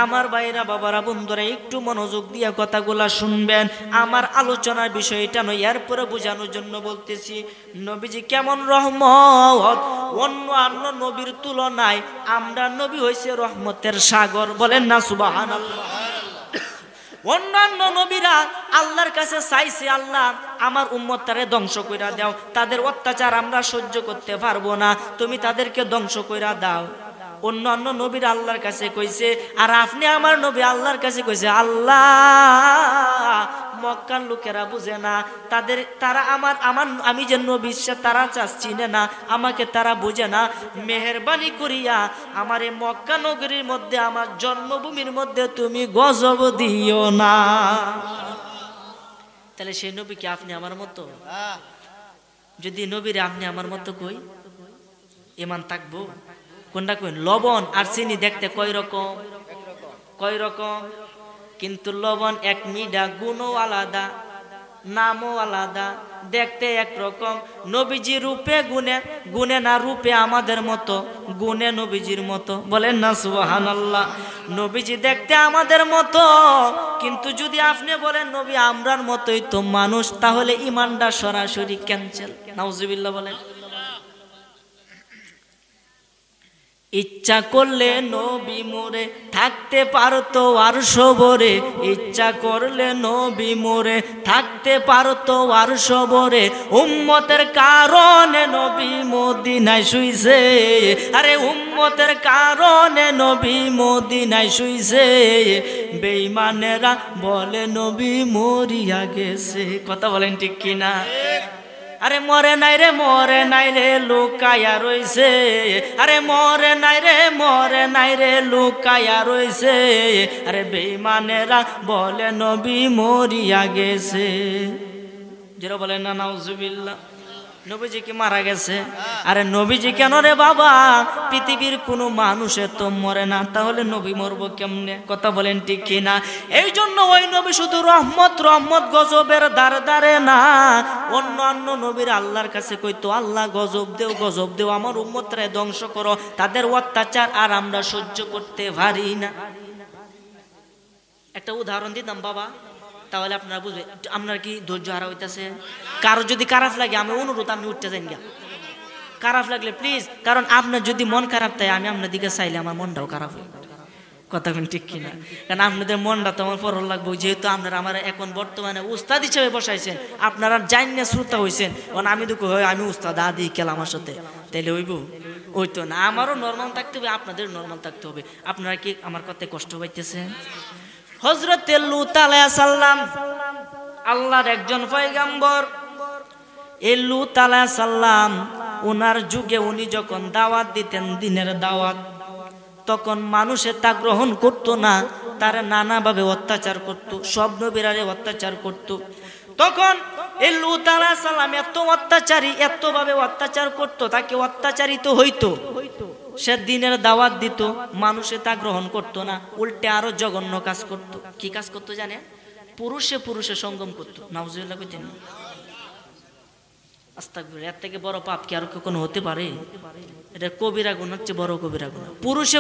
আমার ভাইরা বাবারা বন্ধুরা একটু মনোযোগ দিয়ে কথাগুলা শুনবেন। আমার আলোচনার বিষয় এটা নয়, এরপরে বোঝানোর জন্য বলতেছি নবীজি কেমন রহমত। অন্য নবীর তুলনায় আমরা নবী হইছে রহমতের সাগর, বলেন না সুবহানাল্লাহ। অন্যান্য নবীরা আল্লাহর কাছে চাইছে, আল্লাহ আমার উম্মতটারে ধ্বংস কইরা দাও, তাদের অত্যাচার আমরা সহ্য করতে পারবো না, তুমি তাদেরকে ধ্বংস কইরা দাও। অন্যান্য নবীরা আল্লাহর কাছে কইছে, আর আপনি আমার নবী আল্লাহর কাছে কইছে আল্লাহ মক্কার লোকেরা বুঝে না, তারা আমি যে নবী তারা চিনে না, আমাকে তারা বুঝে না, মেহেরবানি করিয়া আমার এই মক্কা নগরীর মধ্যে, আমার জন্মভূমির মধ্যে তুমি গজব দিও না। তাহলে সেই নবী কি আপনি আমার মতো? যদি নবীরে আপনি আমার মতো কই, ইমান থাকবো? কোনটা কই? লবণ আর চিনি দেখতে কয় রকম, কিন্তু লবণ এক মিডা, গুণও আলাদা, নামও আলাদা, দেখতে একরকম। নবীজি রূপে গুণে না রূপে আমাদের মতো, গুণে নবীজির মতো, বলেন না সুবহানাল্লাহ। নবীজি দেখতে আমাদের মতো, কিন্তু যদি আপনি বলেন নবী আমরার মতোই তো মানুষ, তাহলে ইমানটা সরাসরি ক্যান্সেল। নাউজুবিল্লাহ বলেন। ইচ্ছা করলে নবী মোরে থাকতে পারতো আরশ ভরে, ইচ্ছা করলে নবী মোরে থাকতে পারতো আরশ ভরে, উম্মতের কারণে নবী মদিনায় শুইছে, আরে উম্মতের কারণে নবী মদিনায় শুইছে, বেঈমানেরা বলে নবী মরিয়া গেছে। কথা বলেন ঠিক কিনা? আরে মরে নাই রে লুকায়া রইছে, আরে মরে নাই রে লুকায়া রইছে, আরে বেঈমানেরা বলে নবী মরিয়া গেছে। যারা বলেন না নাউজুবিল্লাহ। নবীজি কি মারা গেছে? আরে নবীজি কেন রে বাবা? পৃথিবীর কোনো মানুষে তো মরে না, তাহলে নবী মরবো কেমনে? কথা বলেন ঠিক কিনা? এই জন্য ওই নবী শুধু রহমত গজবের দ্বারে না, অন্য নবীর আল্লাহর কাছে কইতো আল্লাহ গজব দেও, আমার উম্মতরে ধ্বংস করো, তাদের অত্যাচার আর আমরা সহ্য করতে পারি না। একটা উদাহরণ দিতাম বাবা, তাহলে আপনারা বুঝবে আপনার কি ধৈর্য হারা হইতেছে। কারো যদি খারাপ লাগে, আমি অনুরোধ আপনি উঠতে যান গা, খারাপ লাগলে প্লিজ, কারণ আপনার যদি মন খারাপ তাই আমি আপনার দিকে চাইলে আমার মনটাও খারাপ হয়। কথা কোন ঠিক কিনা? কারণ আপনাদের মনটা তো আমার পরল লাগবে, যেহেতু আপনারা আমার এখন বর্তমানে উস্তাদ হিসেবে বসাইছেন, আপনারা জাইনে শ্রোতা হয়েছেন, কারণ আমি দুঃখ হয় আমি উস্তাদ আদি খেলা আমার সাথে, তাইলে হইব? ওই তো না, আমারও নর্মাল থাকতে হবে, আপনাদের নর্মাল থাকতে হবে। আপনারা কি আমার কথায় কষ্ট পাইতেছেন? হযরত লূত আলাইহিস সালাম আল্লাহর একজন পয়গম্বর। এই লূত আলাইহিস সালাম ওনার যুগে উনি যখন দাওয়াত দিতেন, দিনের দাওয়াত, তখন মানুষে তা গ্রহণ করতো না, তারা নানাভাবে অত্যাচার করত, সব নবীরারে অত্যাচার করত। তখন এই লূত আলাইহিস সালাম এতভাবে অত্যাচার করত, তাকে অত্যাচারিত হইতো। সে দিনের দাওয়াত দিত, মানুষে তা গ্রহণ করতো না, উল্টে আরো জঘন্য কাজ করত। কি কাজ করতো জানে? পুরুষে সঙ্গম করতো। নাউজুবিল্লাহ কইতেন। আস্তাগফিরুল্লাহ, এর থেকে বড় পাপ কি আর কখনো হতে পারে? এটা কবিরা গুনাহ, হচ্ছে বড় কবিরা গুনাহ। পুরুষে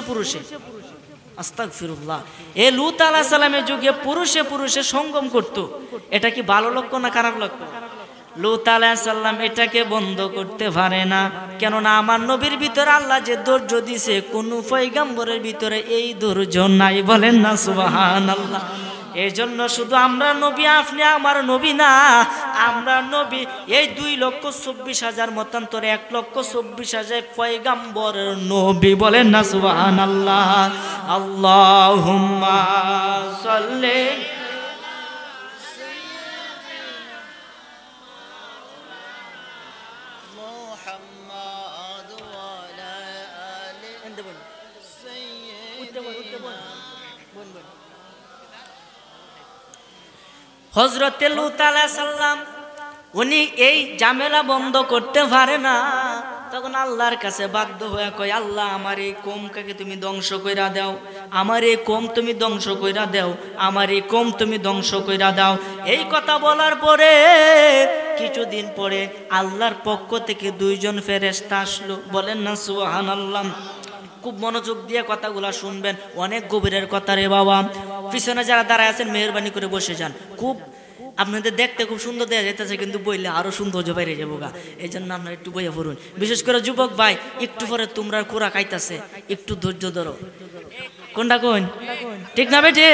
আস্তাগফিরুল্লাহ। এই লূত আলাইহিস সালামের যুগে পুরুষে সঙ্গম করত। এটা কি ভালো লক্ষণ না খারাপ লক্ষণ? লূত আলাইহিস সালাম এটাকে বন্ধ করতে পারে না, কেননা আমার নবীর ভিতরে আল্লাহ যে ধৈর্য দিছে, কোন পয়গম্বরের ভিতরে এই ধৈর্য নাই, বলেন না সুবহানাল্লাহ। এই জন্য শুধু আমরা নবী, আপনি আমার নবী না, আমরা নবী এই 2,24,000 মতান্তরে 1,24,000 পয়গম্বরের নবী, বলেন না সুবহানাল্লাহ। আল্লাহুম্মা সাল্লি হযরত লূত আলাইহিস সালাম উনি এই ঝামেলা বন্ধ করতে পারে না, তখন আল্লাহর কাছে বাধ্য হয়ে কয়, আল্লাহ আমার এই কওমকে তুমি ধ্বংস কইরা দাও, আমার এই কওম তুমি ধ্বংস কইরা দাও, আমার এই কওম তুমি ধ্বংস কইরা দাও। এই কথা বলার পরে কিছুদিন পরে আল্লাহর পক্ষ থেকে 2 জন ফেরেশতা আসলো, বলেন না সুবহানাল্লাহ। খুব মনোযোগ দিয়ে কথাগুলা শুনবেন, অনেক গভীরের কথা রে বাবা। পিছনে যারা দাঁড়ায় আছেন মেহেরবানি করে বসে যান। খুব আপনাদের দেখতে খুব সুন্দর দেখা যেতেছে, কিন্তু বইলে আরো সৌন্দর্য বাইরে যাবো গা, এই জন্য আপনারা একটু বইয়া পড়ুন। বিশেষ করে যুবক ভাই, একটু পরে তোমরা খোরা খাইতেছে, একটু ধৈর্য ধরো। কোনটা কোন ঠিক না বেটে?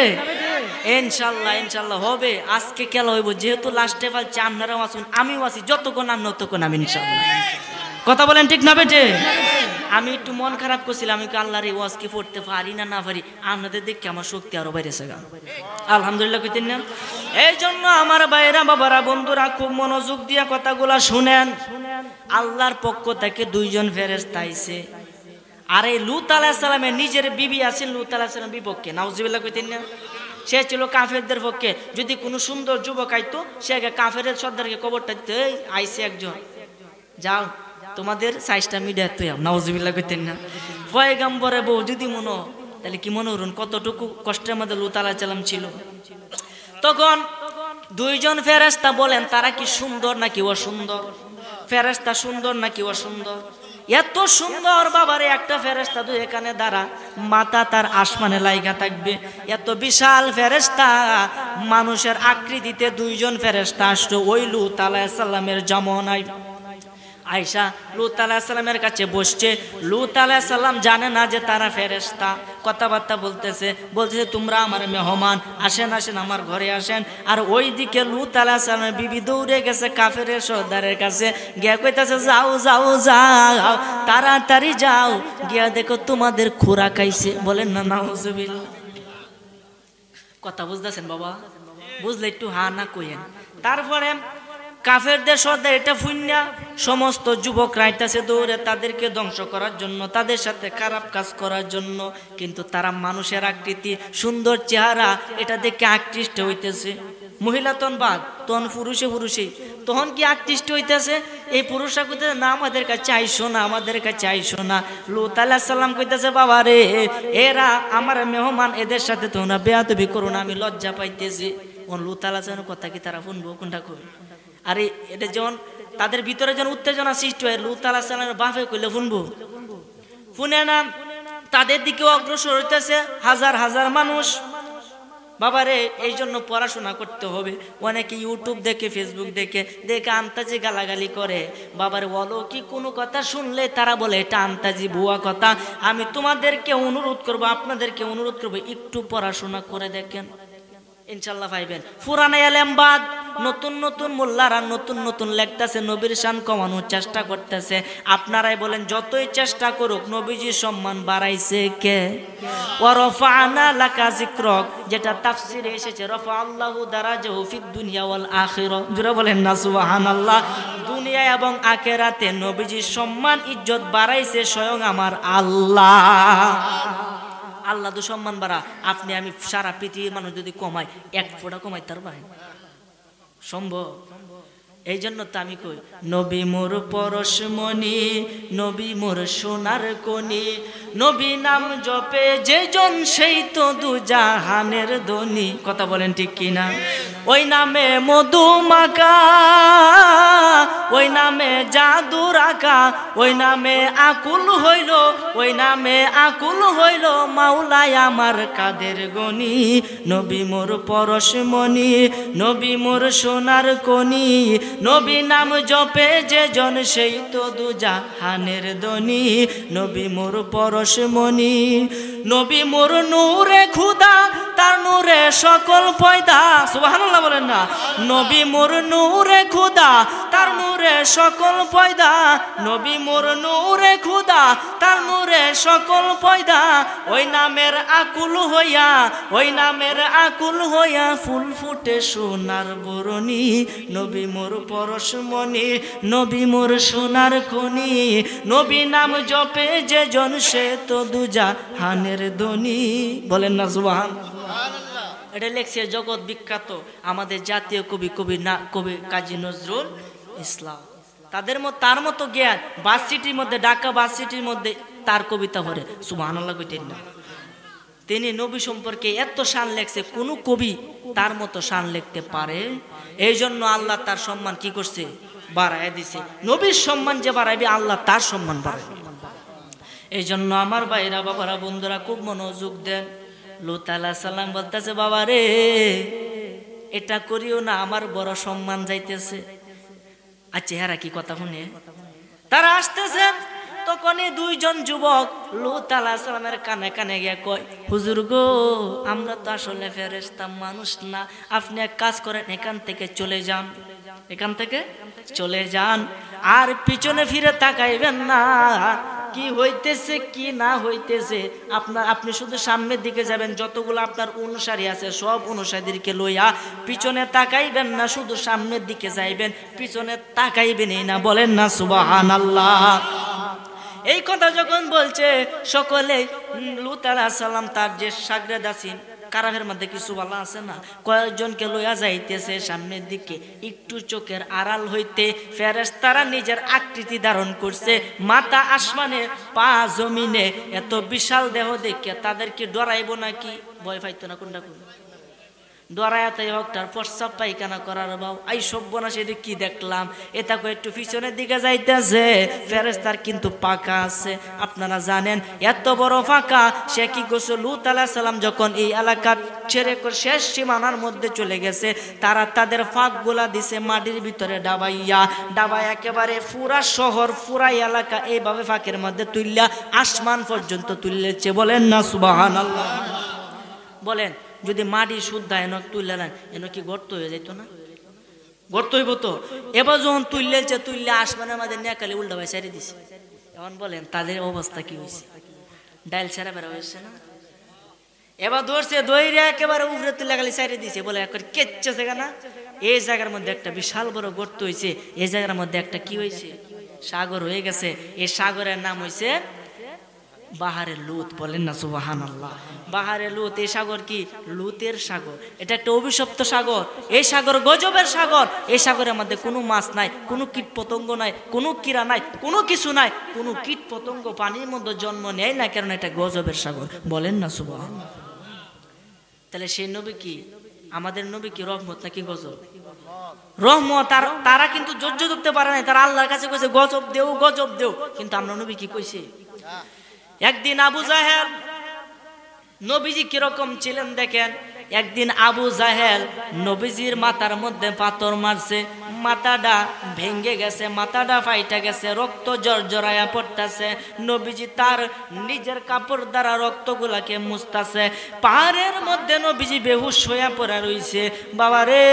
ইনশাল্লাহ ইনশাল্লাহ হবে। আজকে খেলা হইব, যেহেতু লাস্টে ফালছে, আপনারাও আসুন, আমিও আছি, যতক্ষণ আপনি ততক্ষণ আমি, ইনশাল্লাহ। কথা বলেন ঠিক না বেটে? আমি একটু মন খারাপ করছিলাম, আমি আল্লাহর এই ওয়াজ কি পড়তে পারি না না পারি, আপনাদের দেখে আমার শক্তি আরো বাইরেছে গা। আলহামদুলিল্লাহ কইতেন না? এই জন্য আমার ভাইরা বাবারা বন্ধুরা খুব মনোযোগ দিয়ে কথাগুলা শুনেন। আল্লাহর পক্ষ থেকে দুইজন ফেরেশতা আইছে। আর এই লূত আলাইহিস সালামের নিজের বিবি আছেন লূত আলাইহিস সালামের বিপক্ষে, নাউজুবিল্লাহ কইতেন না? সে ছিল কাফেরদের পক্ষে। যদি কোনো সুন্দর যুবক আইতো, সে কাফেরের সর্দারকে কবরটা দিতে, আইছে একজন, যাও তোমাদের সাইজটা মিডিয়া তুই, নাউজুবিল্লাহ কইতেন না? পয়গম্বরে বউ যদি মনো, তাহলে কি মনে করুন কতটুকু কষ্টের মধ্যে লূত আলাইহিস সালাম ছিল। তখন দুইজন ফেরেশতা বলেন, তারা কি সুন্দর নাকি অসুন্দর? ফেরেশতা সুন্দর নাকি অসুন্দর? এত সুন্দর বাবারে, একটা ফেরেশতা তো এখানে দাঁড়া, মাথা তার আসমানে লাইগা থাকবে। এত বিশাল ফেরেশতা, মানুষের আকৃতিতে দুইজন ফেরেশতা আসলো ওই লূত আলাইহিস সালামের জামানায়। আয়েশা লূত আলাইহিস সালামের কাছে বসছে। লূত আলাইহিস সালাম জানে না যে তারা ফেরেশতা। কথাবার্তা বলতেছে, তোমরা আমার মেহমান, আসেন আসেন আমার ঘরে আসেন। আর ওইদিকে লূত আলাইহিস সালামের বিবি দৌড়ে গেছে কাফেরের সর্দারের কাছে, গিয়া কইতাছে, যাও যাও যাও, তাড়াতাড়ি যাও, গিয়া দেখো তোমাদের খোরা খাইছে। বলেন না নাউজুবিল্লাহ? কথা বুঝতেছেন বাবা? বুঝলে একটু হা না কইেন। তারপরে কাফেরদের সর্দার এটা ফুন্না সমস্ত যুবক রাইতাছে দৌড়ে তাদেরকে ধ্বংস করার জন্য, তাদের সাথে খারাপ কাজ করার জন্য। কিন্তু তারা মানুষের আকৃতি, সুন্দর চেহারা, এটা দেখে আকৃষ্ট হইতেছে। মহিলা তখন বাদ, তখন পুরুষে তখন কি আকৃষ্ট হইতেছে। এই পুরুষরা কইতেছে, না আমাদের কাছে আইসো না, আমাদের কাছে আইসো না। লূত আলাইহিস সালাম কইতেছে, বাবা রে, এরা আমার মেহমান, এদের সাথে তোমরা বেয়াদবি করো না, আমি লজ্জা পাইতেছি। লূত আলাইহিস সালামের কথা কি তারা শুনবো? কোনটা কই? আরে এটা যেমন তাদের ভিতরে যেন উত্তেজনা সৃষ্টি হয়, লূত আলাইহিস সালামের বাপে কইলে শুনবো? শুনে না। তাদের দিকে অগ্রসর হইতেছে হাজার হাজার মানুষ। বাবারে, এই জন্য পড়াশোনা করতে হবে। অনেকে ইউটিউব দেখে, ফেসবুক দেখে আন্তাজি গালাগালি করে। বাবারে, অলৌকিক কোনো কথা শুনলে তারা বলে এটা আন্তাজি ভুয়া কথা। আমি তোমাদেরকে অনুরোধ করবো, আপনাদেরকে অনুরোধ করবো, একটু পড়াশোনা করে দেখেন, ইনশাল্লাহ পাইবেন। পুরানা এলেম বাদ, নতুন নতুন মোল্লারা নতুন নতুন লেখতেছে, নবীর শান কমানোর চেষ্টা করতেছে। আপনারাই বলেন, যতই চেষ্টা করুক, নবীজির সম্মান বাড়াইছে কে? ওয়া রাফা'না লাকা যিকরাক, যেটা তাফসিরে এসেছে, রাফা আল্লাহু দারাজাহু ফিদ দুনিয়া ওয়াল আখিরা। জোরে বলেন না সুবহানাল্লাহ? দুনিয়া এবং আখিরাতে নবীজির সম্মান ইজ্জত বাড়াইছে স্বয়ং আমার আল্লাহ। আল্লাহ তো সম্মান বাড়া। আপনি আমি সারা পৃথিবীর মানুষ যদি কমাই, এক ফোঁটা কমাই তার পারেন সম্ভব? এই জন্য তো আমি কই, নবী মোর পরশমণি, নবী মোর সোনার কনি, নবী নাম জপে যেজন সেই তো দুজাহানের ধনী। কথা বলেন ঠিক কিনা? ওই নামে মধু মাখা, ওই নামে জাদু রাখা, ওই নামে আকুল হইল, ওই নামে আকুল হইল মাওলাই আমার কাদের গনি। নবী মোর পরশমণি, নবী মোর সোনার কনি, নবী নাম জপে যেজন সেই তো দুজাহানের ধনী। নবী মোর পরশমণি, নবী মোর নূরে খুদা, তার নূরে সকল পয়দা। সুবহানাল্লাহ বলেন না? নবী মোর নূরে খুদা, তার নূরে সকল পয়দা। নবী মোর নূরে খুদা, তার নূরে সকল পয়দা। ওই নামের আকুল হইয়া, ওই নামের আকুল হইয়া ফুল ফুটে সোনার বরণী। নবী মোর পরশমণি, নবী মোর সোনার খনি, নবী নাম জপে যেজন সে তো দুজাহানের ধনী। বলেন না সুবহানাল্লাহ? এটা লেখছে জগৎ বিখ্যাত আমাদের জাতীয় কবি কবি কাজী নজরুল ইসলাম। তার মতো জ্ঞান ভার্সিটির মধ্যে, ঢাকা ভার্সিটির মধ্যে তার কবিতা ভরে। সুবহানাল্লাহ কইতেন না? তিনি নবী সম্পর্কে এত শান লেখছে, কোন কবি তার মতো শান লিখতে পারে? এই জন্য আল্লাহ তার সম্মান কি করছে? বাড়ায় দিছে। নবীর সম্মান যে বাড়াইবে, আল্লাহ তার সম্মান বাড়াইবে। এই জন্য আমার ভাইরা বাবারা বন্ধুরা খুব মনোযোগ দেন। লূত আলাইহিস সালাম বলতেছে, বাবা রে এটা করিও না, আমার বড় সম্মান যাইতেছে। আর চেহারা কি কথা শুনে তারা আসতেছে, তখনই দুইজন যুবক লূত আলাইহিস সালামের কানে কানে গিয়ে কয়, হুজুর গো আমরা তো আসলে ফেরেশতা মানুষ না, আপনি এক কাজ করেন এখান থেকে চলে যান, এখান থেকে চলে যান, আর পিছনে ফিরে তাকাইবেন না, কি হইতেছে কি না হইতেছে আপনি শুধু সামনের দিকে যাবেন, যতগুলো আপনার অনুসারী আছে সব অনুসারীদেরকে লইয়া পিছনে তাকাইবেন না, শুধু সামনের দিকে যাইবেন, পিছনে তাকাইবেনই না। বলেন না সুবহানাল্লাহ। এই কথা যখন বলছে সকলে, লূত আলাইহিস সালাম তার যে শাগরেদ আছেন, কারাফের মধ্যে কিছু বলা আছে না, কয়েকজনকে লইয়া যাইতেছে সামনের দিকে, একটু চোখের আড়াল হইতে ফেরেশতারা নিজের আকৃতি ধারণ করছে, মাথা আসমানে পা জমিনে, এত বিশাল দেহ দেখে তাদেরকে ডরাইব নাকি? ভয় পাইতো না? কোনটা কোন ডরায়াতে হকটার প্রস্রাব পায়খানা করার বাউ আই সব্যনাশ, এটা কি দেখলাম? এটা একটু পিছনের দিকে যাইতেছে, ফেরেশতার কিন্তু পাকা আছে। আপনারা জানেন এত বড় ফাঁকা, সে কি করছে? লূত আলাইহিস সালাম যখন এই এলাকা ছেড়ে শেষ সীমানার মধ্যে চলে গেছে, তারা তাদের ফাঁকগুলা দিছে মাটির ভিতরে ডাবাইয়া ডাবাই, একেবারে পুরা শহর পুরা এলাকা এইভাবে ফাঁকের মধ্যে তুললা আসমান পর্যন্ত তুললেছে। বলেন না সুবহানাল্লাহ। বলেন যদি মাটি শুদ্ধ এন তুললে না, এন কি গর্ত হয়ে যেত না? গর্ত হইব তো। এবার যখন তুললেছে, তুললে আসমানের মাঝে নেকালে উল্টা ভাই সারি দিছে। এখন বলেন তাদের অবস্থা কি হয়েছে? ডাইল ছাড়া বেড়া হয়েছে না? এবার ধরছে দইরে একেবারে উপরে তুলে গেলে সারি দিছে, বলে একবার কেচ্ছে না। এই জায়গার মধ্যে একটা বিশাল বড় গর্ত হয়েছে, এই জায়গার মধ্যে একটা কি হয়েছে? সাগর হয়ে গেছে। এই সাগরের নাম হয়েছে বাহারে লূত। বলেন না সুবহানাল্লাহ। বাহারে লূত। এই সাগর কি? লূতের সাগর। এটা একটা অভিশপ্ত সাগর। এই সাগর গজবের সাগর। এই সাগরের মধ্যে কোনো মাছ নাই, কোনো কীট পতঙ্গ নাই, কোনো কীড়া নাই, কোনো কিছু নাই, কোনো কীট পতঙ্গ পানির মধ্যে জন্ম নেয় না, কারণ এটা গজবের সাগর। বলেন না সুবহানাল্লাহ। তাহলে সেই নবী কি? আমাদের নবী কি রহমত নাকি গজব? রহমত। তারা কিন্তু ধৈর্য ধরতে পারে নাই, তারা আল্লাহর কাছে কইছে গজব দেও, গজব দেও। কিন্তু আমরা নবী কি কইছে? একদিন আবু জাহেল, নবীজি কিরকম ছিলেন দেখেন, একদিন আবু জাহেল নবীজির মাথার মধ্যে পাথর মারছে, মাথাটা ভেঙে গেছে, মাথাটা ফাইটা গেছে, রক্ত জড়জড়ায়া পড়তেছে। নবীজি তার নিজের কাপড় দ্বারা রক্তগুলাকে মুছতাছে। পাহাড়ের মধ্যে নবীজি বেহুশ হইয়া পড়া রইছে। বাবারে,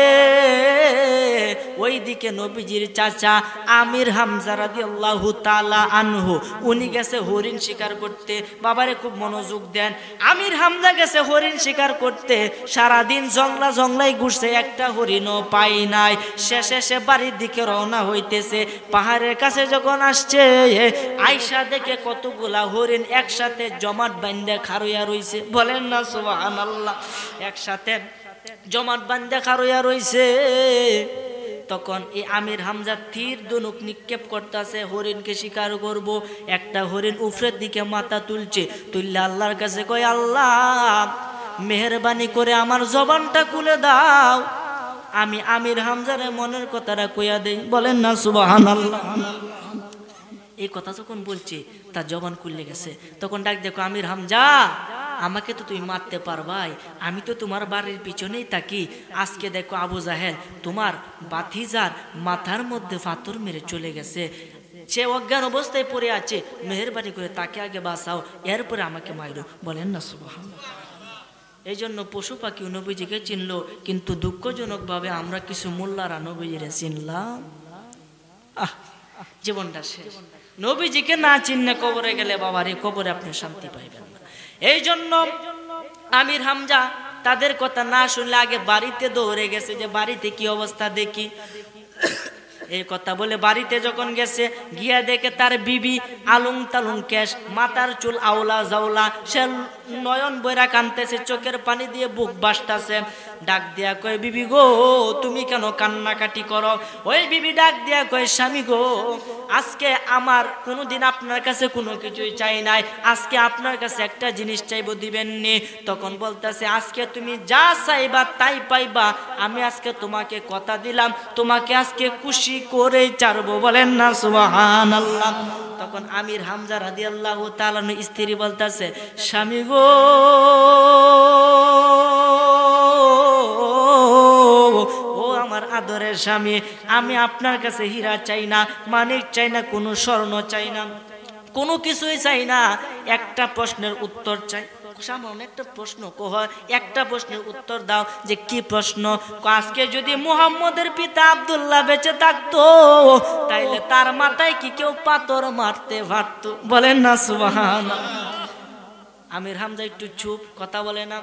ওইদিকে নবীজির চাচা আমির হামজা রাদিয়াল্লাহু তাআলা আনহু, উনি গেছে হরিণ শিকার করতে। বাবারে খুব মনোযোগ দেন। আমির হামজা গেছে হরিণ শিকার করতে, সারাদিন জংলাই ঘুরছে, একটা হরিণও পাই নাই। শেষে সে বাড়ির দিকে রওনা হইতেছে। পাহাড়ের কাছে যখন আসছে, আয়সা দেখে কতগুলা হরিণ একসাথে জমাট বান্ধে খারইয়া রইছে। বলেন না সুবহানাল্লাহ। একসাথে জমাট বান্ধে খারইয়া রইছে। তখন এই আমির হামজা তীর ধনুক নিক্ষেপ করতেছে, হরিণকে শিকার করব। একটা হরিণ উপরের দিকে মাথা তুলছে, তুললে আল্লাহর কাছে কয়, আল্লাহ মেহেরবানি করে আমার জবানটা খুলে দাও, আমি আমির হামজারে মনের কথাটা কইয়া দেই। বলেন না সুবহানাল্লাহ। এই কথা যখন বলছে তার জবান খুলে গেছে। তখন ডাক দেখো, আমির হামজা আমাকে তো তুমি মারতে পারবাই, আমি তো তোমার বাড়ির পিছনেই থাকি। আজকে দেখো আবু জাহেল তোমার বাতিজার মাথার মধ্যে পাথর মেরে চলে গেছে, সে অজ্ঞান অবস্থায় পড়ে আছে, মেহেরবানি করে তাকে আগে বাঁচাও, এরপরে আমাকে মাইরো। বলেন না সুবহানাল্লাহ। এই জন্য পশু পাখি নবীজিকে চিনলো, কিন্তু দুঃখজনক ভাবে আমরা কিছু মোল্লারা নবীজিরে চিনলাম। জীবনটা শেষ। নবীজিকে না চিনলে কবরে গেলে বাবারে, কবরে আপনি শান্তি পাইবেন না। এই জন্য আমির হামজা তাদের কথা না শুনলে আগে বাড়িতে দৌড়ে গেছে, যে বাড়িতে কি অবস্থা দেখি। এই কথা বলে বাড়িতে যখন গেছে, গিয়া দেখে তার বিবি আলুং তালুং কেশ, মাথার চুল আওলা জাওলা, সে নয়ন বইরা কানতেছে, চোখের পানি দিয়ে বুক বাসতাছে। ডাক দিয়া কয়, বিবি গো তুমি কেন কান্নাকাটি করো? ওই বিবি ডাক দিয়া কয়, স্বামী গো আজকে আমার কোনোদিন আপনার কাছে কোনো কিছুই চাই নাই, আজকে আপনার কাছে একটা জিনিস চাইবো, দিবেন নি? তখন বলতেছে, আজকে তুমি যা চাইবা তাই পাইবা, আমি আজকে তোমাকে কথা দিলাম, তোমাকে আজকে খুশি করে ছাড়বো। বলেন না সুবহানাল্লাহ। তখন আমির হামজা রাদিয়াল্লাহু তাআলা স্ত্রী বলতেছে, স্বামী গো, ও আমার আদরের স্বামী, আমি আপনার কাছে হীরা চাই না, মানিক চাই না, কোনো স্বর্ণ চাই না, কোনো কিছুই চাই না, একটা প্রশ্নের উত্তর চাই। সামান্য একটা প্রশ্ন, একটা প্রশ্নের উত্তর দাও। যে কি প্রশ্ন? আজকে যদি মুহাম্মদের পিতা আব্দুল্লাহ বেঁচে থাকতো তাইলে তার মাথায় কি কেউ পাথর মারতে পারত? বলেন না সুবহানাল্লাহ। আমির হামজা একটু চুপ, কথা বলে না।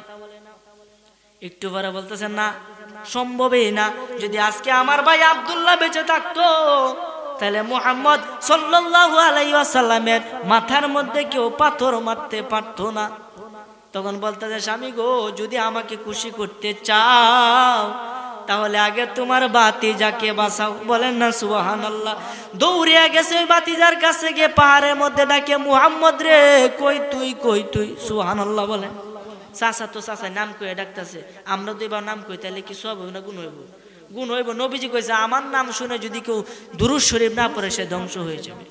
একটু পরে বলতেছেন, না, সম্ভবই না। যদি আজকে আমার ভাই আব্দুল্লাহ বেঁচে থাকতো তাহলে মুহাম্মদ সাল্লাল্লাহু আলাইহি ওয়াসাল্লামের মাথার মধ্যে কেউ পাথর মারতে পারতো না। তখন বলতেছে, স্বামী গো, যদি আমাকে খুশি করতে চাও তাহলে আগে তোমার বাতিজাকে বাঁচাও। বলেন না সুবহানাল্লাহ। দৌড়িয়া গেছে ওই বাতিজার কাছে, গিয়ে পাহাড়ের মধ্যে ডাকে, মুহাম্মদ রে, কই তুই, কই তুই? সুবহানাল্লাহ বলেন। চাচা তো চাচা নাম কয়ে ডাকতেছে, আমরা তো এবার নাম কই, তাহলে কি সব হইব না গুণ হইব? গুণ হইব। নবীজি কইছে, আমার নাম শুনে যদি কেউ দুরূদ শরীফ না পড়ে সে ধ্বংস হয়ে যাবে।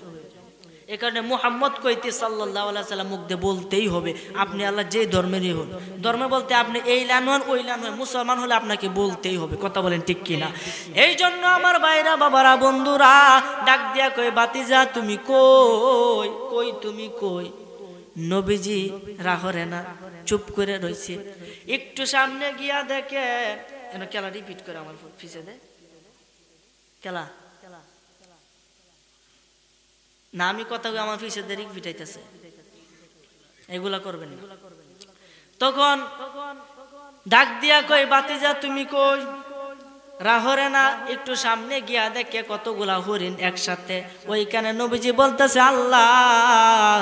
এ কারণে মুহাম্মদ কইতে সাল্লাল্লাহু আলাইহি সাল্লাম মুখ দিয়ে বলতেই হবে। আপনি আল্লাহ যে ধর্মেরই হন, ধর্ম বলতে আপনি এই লান হন ওই লান হন, মুসলমান হলে আপনাকে বলতেই হবে। কথা বলেন ঠিক কিনা? এই জন্য আমার ভাইরা, বাবারা, বন্ধুরা ডাক দিয়া কই, বাতিজা তুমি কই, কই তুমি কই? নবীজি রাহরে না, চুপ করে রইছে। একটু সামনে গিয়া দেখে, খেলা রিপিট করে আমার পিছে দে খেলা না, আমি কথা আমার পিছে দেরিক পিটাইতেছে, এগুলা করবেন না। তখন ডাক দিয়া কই, বাতিজা তুমি কই? রাহরে না, একটু সামনে গিয়া দেখে কতগুলা হরিণ একসাথে। ওইখানে নবীজি বলতেছে, আল্লাহ,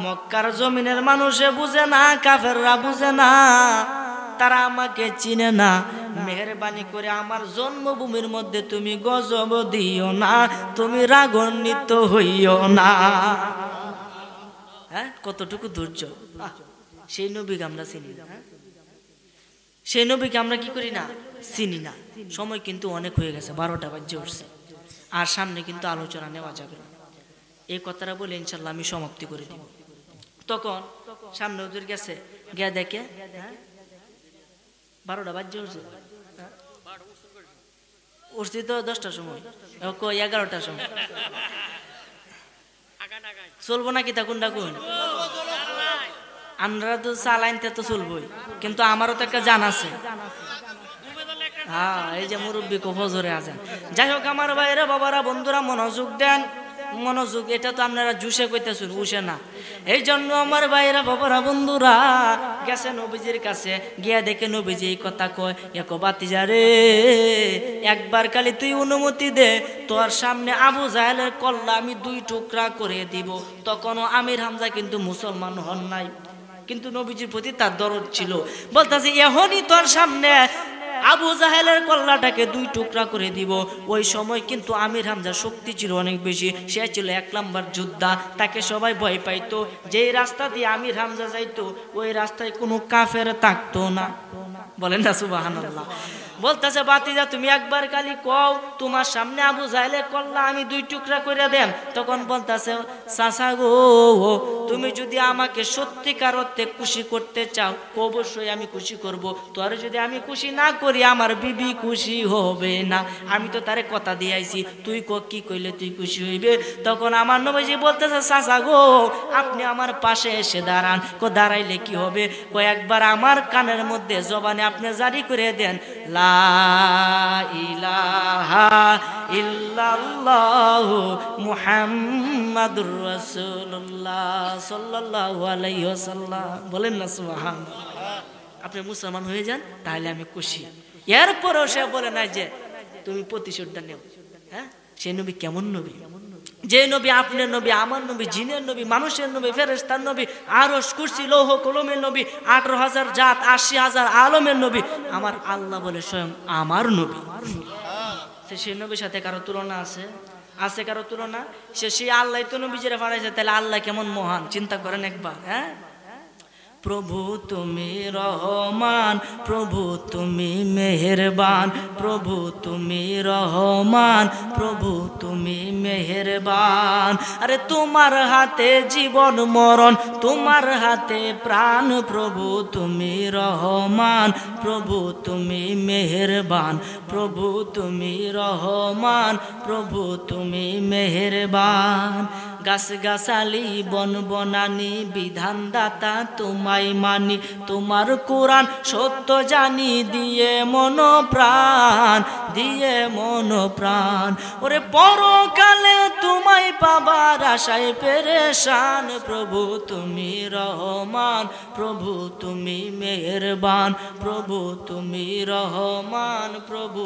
মক্কার জমিনের মানুষে বুঝে না, কাফেররা বুঝে না, তারা আমাকে চিনে না, মেহেরবানি করে আমার জন্মভূমির মধ্যে তুমি গজব দিও না, তুমি রাগান্বিত হইও না। হ্যাঁ, কতটুকু ধৈর্য! সেই নবীকে আমরা চিনি না, সেই নবীকে আমরা কি করি না, চিনি না। সময় কিন্তু অনেক হয়ে গেছে, 12টা বাজে উঠছে, আর সামনে কিন্তু আলোচনা নেওয়া যাবে না। এই কথাটা বলে ইনশাল্লাহ আমি সমাপ্তি করে দিব। তখন সামনে হুজুর গেছে, গিয়া দেখে 12টা বাজে উঠছে, উঠছি তো 10টার সময়, 11টার সময়। চলবো নাকি? তখন ডাকুন, আমরা তো চালাইনতে তো চলবই, কিন্তু আমারও তো একটা জান আছে। হ্যাঁ, এই যে মুরব্বী কো ফজরে আজান। যাই হোক আমার ভাইরা, বাবারা, বন্ধুরা, মনোযোগ দেন, মনোযোগ। এটা তো আপনারা জুসে কইতেছেন, উসে না। এই জন্য আমার ভাইরা, বাবারা, বন্ধুরা গেছে নবীজির কাছে, গিয়া দেখে নবীজি এই কথা কয়, একো বাতিজা রে, একবার খালি তুই অনুমতি দে, তোর সামনে আবু জাহেলের কল্লা আমি 2 টুকরা করে দিব। তখনও আমির হামজা কিন্তু মুসলমান হন নাই, কিন্তু নবীজির প্রতি তার দরদ ছিল। বলতেছে, এখনই তোর সামনে আবু জাহেলের কল্লাটাকে 2 টুকরা করে দিব। ওই সময় কিন্তু আমির হামজার শক্তি ছিল অনেক বেশি, সে ছিল 1 নাম্বার যোদ্ধা, তাকে সবাই ভয় পাইতো। যেই রাস্তা দিয়ে আমির হামজা যাইতো ওই রাস্তায় কোনো কাফের থাকতো না। বলেন না সুবহানাল্লাহ। বলতেছে, বাতিজা তুমি একবার খালি কও, তোমার সামনে আবু জাহেলের কল্লা আমি 2 টুকরা করে দেন। তখন বলতেছে, চাচা গো, তুমি যদি আমাকে সত্যিকার অর্থে খুশি করতে চাও, অবশ্যই আমি খুশি করব। তোর যদি আমি খুশি না করি আমার বিবি খুশি হবে না। আমি তো তারে কথা দিয়ে আইছি, তুই কি কইলে তুই খুশি হইবে? তখন আমার নবীজি বলতেছে, চাচা গো, আপনি আমার পাশে এসে দাঁড়ান। দাঁড়াইলে কি হবে? একবার আমার কানের মধ্যে জবানে আপনি জারি করে দেন, লা ইলাহা ইল্লাল্লাহু মুহাম্মাদুর রাসূলুল্লাহ সাল্লাল্লাহু আলাইহি ওয়াসাল্লাম। বলেন না সুবহানাল্লাহ। আপনি মুসলমান হয়ে যান, তাহলে আমি খুশি। এরপরও সে বলে না যে তুমি প্রতিশোধটা নেও। হ্যাঁ, সেই নবী কেমন নবী? যে নবী আপনার নবী, আমার নবী, জিনের নবী, মানুষের নবী, ফেরেশতার নবী, আরশ, কুরসি, লৌহ কলমের নবী, 18,000 জাত, 80,000 আলমের নবী, আমার আল্লাহ বলে স্বয়ং আমার নবী। সেই নবীর সাথে কারো তুলনা আছে? আছে কারো তুলনা? সেই আল্লাহ তো নবীজিরে পাঠাইছে, তাহলে আল্লাহ কেমন মহান চিন্তা করেন একবার। হ্যাঁ, প্রভু তুমি রহমান, প্রভু তুমি মেহেরবান, প্রভু তুমি রহমান, প্রভু তুমি মেহেরবান। আরে তোমার হাতে জীবন মরণ, তোমার হাতে প্রাণ, প্রভু তুমি রহমান, প্রভু তুমি মেহেরবান, প্রভু তুমি রহমান, প্রভু তুমি মেহেরবান। গাছ গাছালি বন বনানি বিধানদাতা তোমায় মানি, তোমার কোরআন সত্য জানি, দিয়ে মন প্রাণ, দিয়ে মন প্রাণ। ওরে পরকালে তোমায় পাবার আশায় পেরেশান, প্রভু তুমি রহমান, প্রভু তুমি মেহেরবান, প্রভু তুমি রহমান, প্রভু।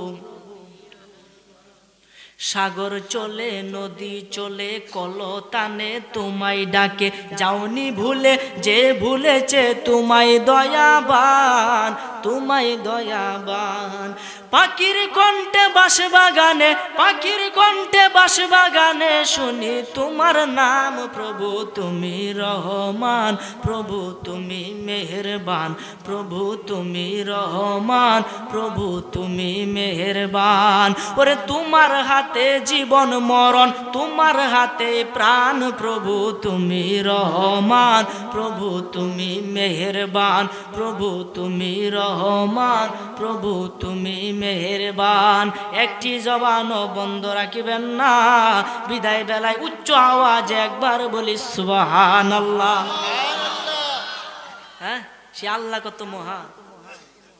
সাগর চলে নদী চলে কলতানে তোমায় ডাকে, যাওনি ভুলে যে ভুলেছে তোমায় দয়াবান, তোমায় দয়াবান। পাখির কণ্ঠে বাঁশবাগানে, পাখির কণ্ঠে বাঁশবাগানে শুনি তোমার নাম, প্রভু তুমি রহমান, প্রভু তুমি মেহেরবান, প্রভু তুমি রহমান, প্রভু তুমি মেহেরবান। ওরে তোমার হাতে জীবন মরণ, তোমার হাতে প্রাণ, প্রভু তুমি রহমান, প্রভু তুমি মেহেরবান, প্রভু তুমি রহমান, প্রভু তুমি মেহেরবান। একটি জবান বন্ধ রাখিবেন না, বিদায় বেলায় উচ্চ আওয়াজে একবার বলি সুবহানাল্লাহ। হ্যাঁ, সে আল্লাহ কত মহান।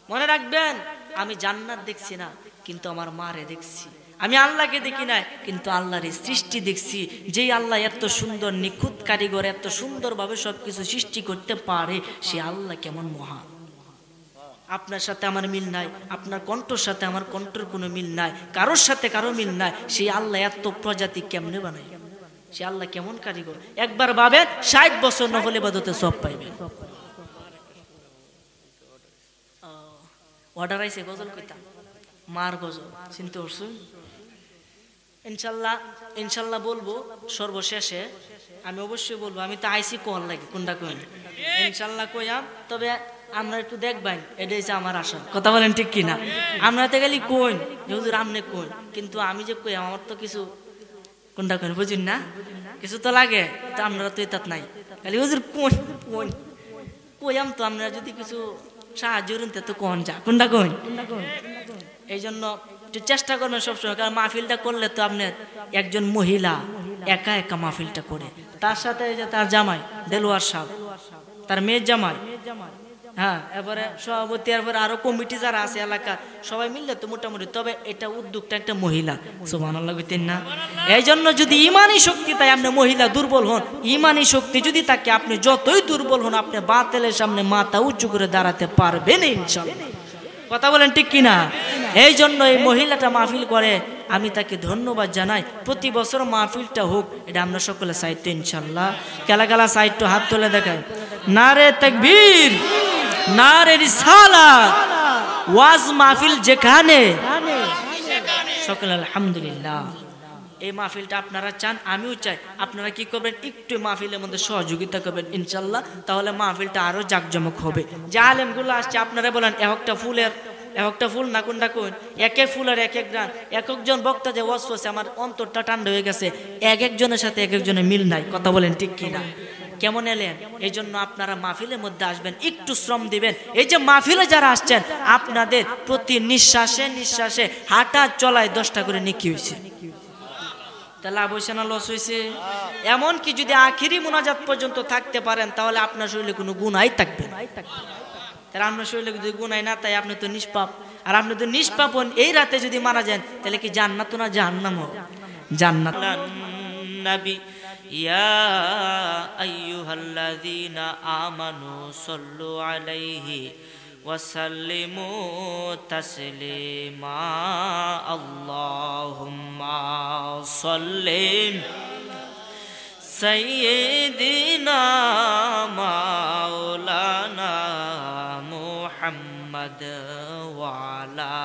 মনে রাখবেন, আমি জান্নাত দেখছি না কিন্তু আমার মারে দেখছি, আমি আল্লাহকে দেখি না কিন্তু আল্লাহর সৃষ্টি দেখছি। যেই আল্লাহ এত সুন্দর নিখুঁত কারিগর, এত সুন্দরভাবে সবকিছু সৃষ্টি করতে পারে, সে আল্লাহ কেমন মহান। আপনার সাথে আমার মিল নাই, আপনার কণ্ঠর সাথে আমার কণ্ঠের কোনো মিল নাই, কারোর সাথে কারো মিল নাই। সেই আল্লাহ এত প্রজাতি কেমনে বানায়, সে আল্লাহ কেমন কারিগর। একবার ভাবেন, 60 বছর নফল ইবাদতে সব পাইবে। অর্ডার আইছে গজল কইতাম, মার গজল চিনতে পারছুন। ইনশাল্লাহ ইনশাল্লাহ বলবো সর্বশেষে, আমি অবশ্যই বলবো। আমি তো আইসি কল লাগে কোনটা কইন, ইনশাল্লাহ কইয়াম। তবে আমরা একটু দেখবেন, এটাই হচ্ছে আমার আশা। কথা বলেন ঠিক কিনা? আমরা তো গেলি কইন যে হুজুর আমনে কইন, কিন্তু আমি যে কই আমার তো কিছু কোনটা কইন বুঝিন না, কিছু তো লাগে। তো আমরা তো এটাত নাই, খালি হুজুর কইন কইন কইয়াম। তো আমরা যদি কিছু সাহায্য করুন তো কোন যা কোনটা কইন। এই জন্য একটু চেষ্টা করবেন সবসময়, কারণ মাহফিলটা করলে তো আপনার একজন মহিলা একা একা মাহফিলটা করে, তার সাথে যে তার জামাই দেলোয়ার সাহেব, তার মেয়ের জামাই, হ্যাঁ, এবারে সভাপতি, এরপরে আরো কমিটি যারা আছে এলাকার সবাই মিললে তো মোটামুটি। তবে এটা উদ্যোগটা একটা মহিলা, সুবহানাল্লাহ কইতেন না? এই জন্য যদি ইমানি শক্তি তাই আপনি মহিলা দুর্বল হন, ইমানি শক্তি যদি থাকে আপনি যতই দুর্বল হন, আপনি বাতিলের সামনে মাথা উঁচু করে দাঁড়াতে পারবেন ইনশাআল্লাহ। কথা বলেন ঠিক কিনা? এই জন্য এই মহিলাটা মাহফিল করে, আমি তাকে ধন্যবাদ জানাই। প্রতি বছর মাহফিলটা হোক, এটা আমরা সকলে চাইতো ইনশাল্লাহ। কেলা কেলা চাইতো, হাত তুলে দেখায়। নারে তাকবীর, নারে রিসালাত। ওয়াজ মাহফিল যেখানে, সকলে আলহামদুলিল্লাহ। এই মাহফিলটা আপনারা চান, আমিও চাই। আপনারা কি করবেন, একটু মাহফিলের মধ্যে সহযোগিতা করবেন ইনশাল্লাহ, তাহলে মাহফিলটা আরো জাকজমক হবে। যে আলেমগুলো আসছে আপনারা বলেন একটা ফুলের একটা ফুল না কোনটা কোন, এক এক ফুলের এক এক গান, এক একজন বক্তা যে ওয়াজ করছে আমার অন্তরটা ঠান্ডা হয়ে গেছে। এক একজনের সাথে এক একজনের মিল নাই। কথা বলেন ঠিক কিনা? কেমন এলেন? এই জন্য আপনারা মাহফিলের মধ্যে আসবেন, একটু শ্রম দিবেন। এই যে মাহফিলে যারা আসছেন, আপনাদের প্রতি নিঃশ্বাসে নিঃশ্বাসে হাঁটা চলায় 10টা করে নেকি হয়েছে। লাভ হয়েছে না লস হয়েছে? এমনকি যদি আখিরি মুনাজাত পর্যন্ত থাকতে পারেন, তাহলে আপনার শরীরে কোনো গুনাই থাকবে না। তাহলে আপনার শরীরে যদি গুনাই না, তাই আপনি তো নিষ্পাপ। আর আপনি তো নিষ্পাপ হন, এই রাতে যদি মারা যান, তাহলে কি জান্নাত না জাহান্নাম? জান্নাত। নবী ইয়া আইয়ুহাল্লাযীনা আমানু সাল্লু আলাইহি ওয়াসাল্লিমু তাসলিমা। আল্লাহুম্মা সাল্লি সাইয়্যিদিনা মাওলানা মুহাম্মদ ওয়া আলা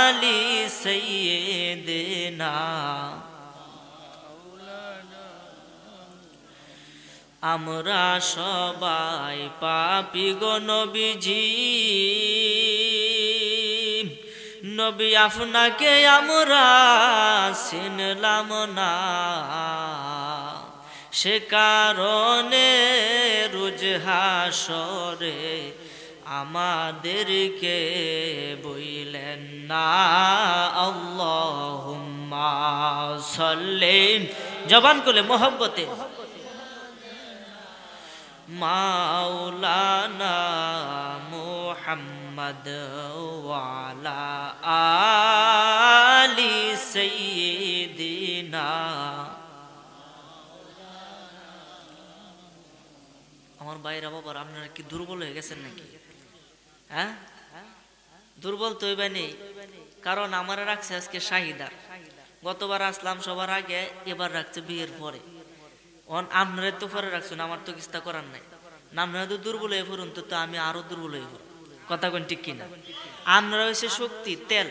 আলি সাইয়্যিদিনা। আমরা সবাই পাপী গো নবীজি, নবী আপনাকে আমরা চিনলাম না, সে কারণে রোজ হাসরে আমাদেরকে বইলেন না আল্লাহুম্মা সাল্লি, জবান করলে মোহব্বতে, মাওলানা মুহাম্মদ ওয়ালা আলি সাইয়্যিদিনা। আমার ভাইরা বাবার, আপনারা কি দুর্বল হয়ে গেছেন নাকি? হ্যাঁ, দুর্বল তো হইবে নেই, কারণ আমার রাখছে আজকে শাহিদার। গতবার আসলাম সবার আগে, এবার রাখছে বিয়ের পরে। আপনারা তো পরে রাখছেন, আমার তো কিস্তা করার নাই। আপনারা তো দুর্বল হয়ে পড়ুন, তো আমি আরো দুর্বল হয়ে পড়ব। কথা কোন ঠিক কিনা? আপনারা হয়েছে শক্তি, তেল।